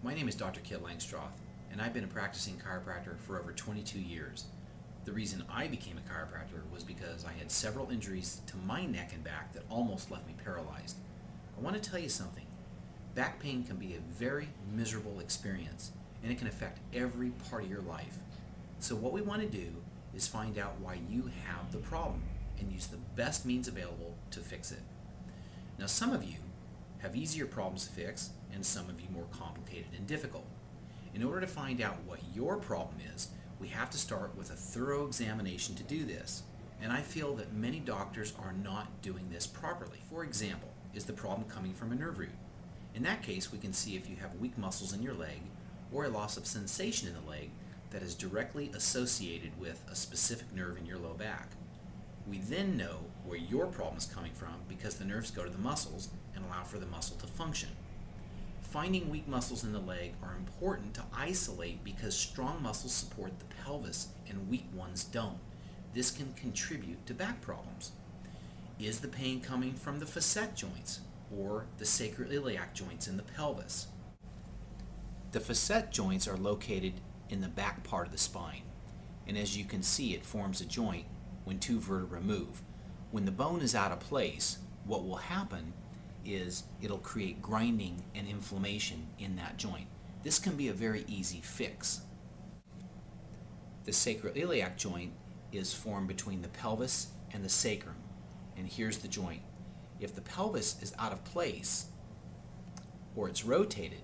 My name is Dr. Kit Langstroth, and I've been a practicing chiropractor for over 22 years. The reason I became a chiropractor was because I had several injuries to my neck and back that almost left me paralyzed. I want to tell you something. Back pain can be a very miserable experience, and it can affect every part of your life. So what we want to do is find out why you have the problem and use the best means available to fix it. Now, some of you have easier problems to fix, and some of you more complicated and difficult. In order to find out what your problem is, we have to start with a thorough examination to do this. And I feel that many doctors are not doing this properly. For example, is the problem coming from a nerve root? In that case, we can see if you have weak muscles in your leg or a loss of sensation in the leg that is directly associated with a specific nerve in your low back. We then know where your problem is coming from because the nerves go to the muscles and allow for the muscle to function. Finding weak muscles in the leg are important to isolate because strong muscles support the pelvis and weak ones don't. This can contribute to back problems. Is the pain coming from the facet joints or the sacroiliac joints in the pelvis? The facet joints are located in the back part of the spine, and as you can see, it forms a joint when two vertebrae move. When the bone is out of place, what will happen is it'll create grinding and inflammation in that joint. This can be a very easy fix. The sacroiliac joint is formed between the pelvis and the sacrum, and here's the joint. If the pelvis is out of place or it's rotated,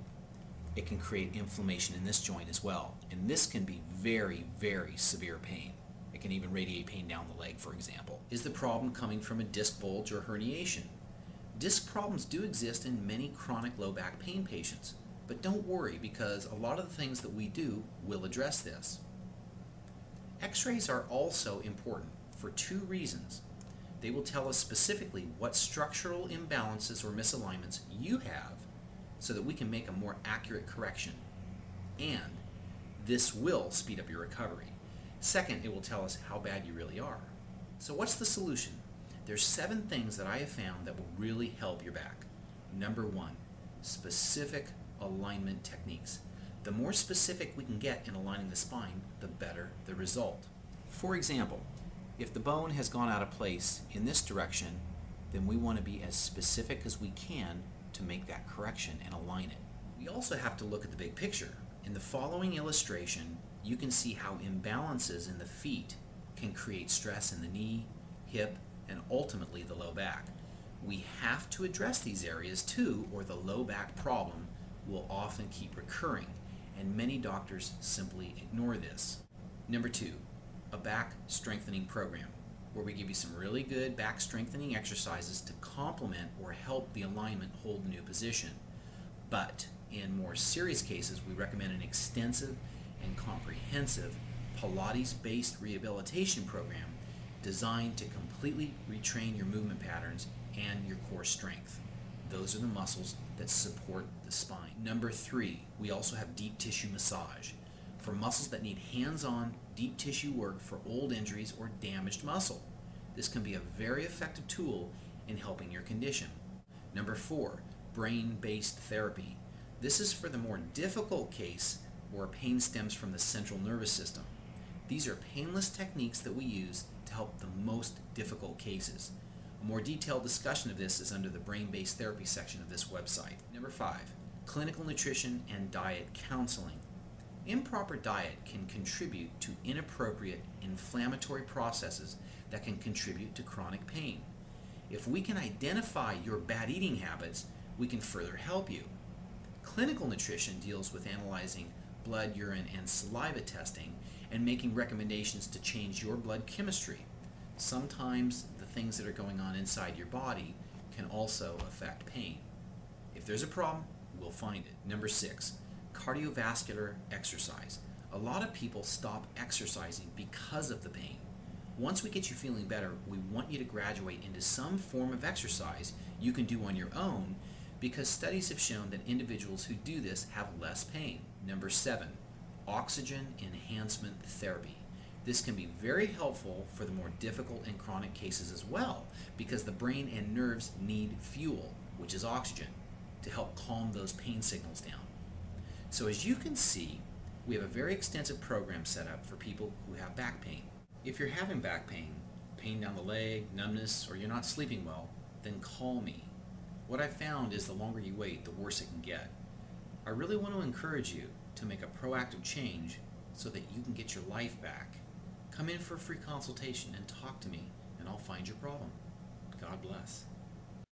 it can create inflammation in this joint as well, and this can be very, very severe pain. It can even radiate pain down the leg, for example. Is the problem coming from a disc bulge or herniation? Disc problems do exist in many chronic low back pain patients, but don't worry because a lot of the things that we do will address this. X-rays are also important for two reasons. They will tell us specifically what structural imbalances or misalignments you have so that we can make a more accurate correction, and this will speed up your recovery. Second, it will tell us how bad you really are. So what's the solution? There's 7 things that I have found that will really help your back. Number 1, specific alignment techniques. The more specific we can get in aligning the spine, the better the result. For example, if the bone has gone out of place in this direction, then we want to be as specific as we can to make that correction and align it. We also have to look at the big picture. In the following illustration, you can see how imbalances in the feet can create stress in the knee, hip, and ultimately the low back. We have to address these areas too, or the low back problem will often keep recurring, and many doctors simply ignore this. Number 2, a back strengthening program, where we give you some really good back strengthening exercises to complement or help the alignment hold the new position. But in more serious cases, we recommend an extensive and comprehensive Pilates-based rehabilitation program designed to completely retrain your movement patterns and your core strength. Those are the muscles that support the spine. Number 3, we also have deep tissue massage for muscles that need hands-on deep tissue work for old injuries or damaged muscle. This can be a very effective tool in helping your condition. Number 4, brain-based therapy. This is for the more difficult case where pain stems from the central nervous system. These are painless techniques that we use to help the most difficult cases. A more detailed discussion of this is under the brain-based therapy section of this website. Number 5, clinical nutrition and diet counseling. Improper diet can contribute to inappropriate inflammatory processes that can contribute to chronic pain. If we can identify your bad eating habits, we can further help you. Clinical nutrition deals with analyzing blood, urine, and saliva testing and making recommendations to change your blood chemistry. Sometimes the things that are going on inside your body can also affect pain. If there's a problem, we'll find it. Number 6, cardiovascular exercise. A lot of people stop exercising because of the pain. Once we get you feeling better, we want you to graduate into some form of exercise you can do on your own because studies have shown that individuals who do this have less pain. Number 7, oxygen enhancement therapy. This can be very helpful for the more difficult and chronic cases as well because the brain and nerves need fuel, which is oxygen, to help calm those pain signals down. So as you can see, we have a very extensive program set up for people who have back pain. If you're having back pain, pain down the leg, numbness, or you're not sleeping well, then call me. What I've found is the longer you wait, the worse it can get. I really want to encourage you to make a proactive change so that you can get your life back. Come in for a free consultation and talk to me, and I'll find your problem. God bless.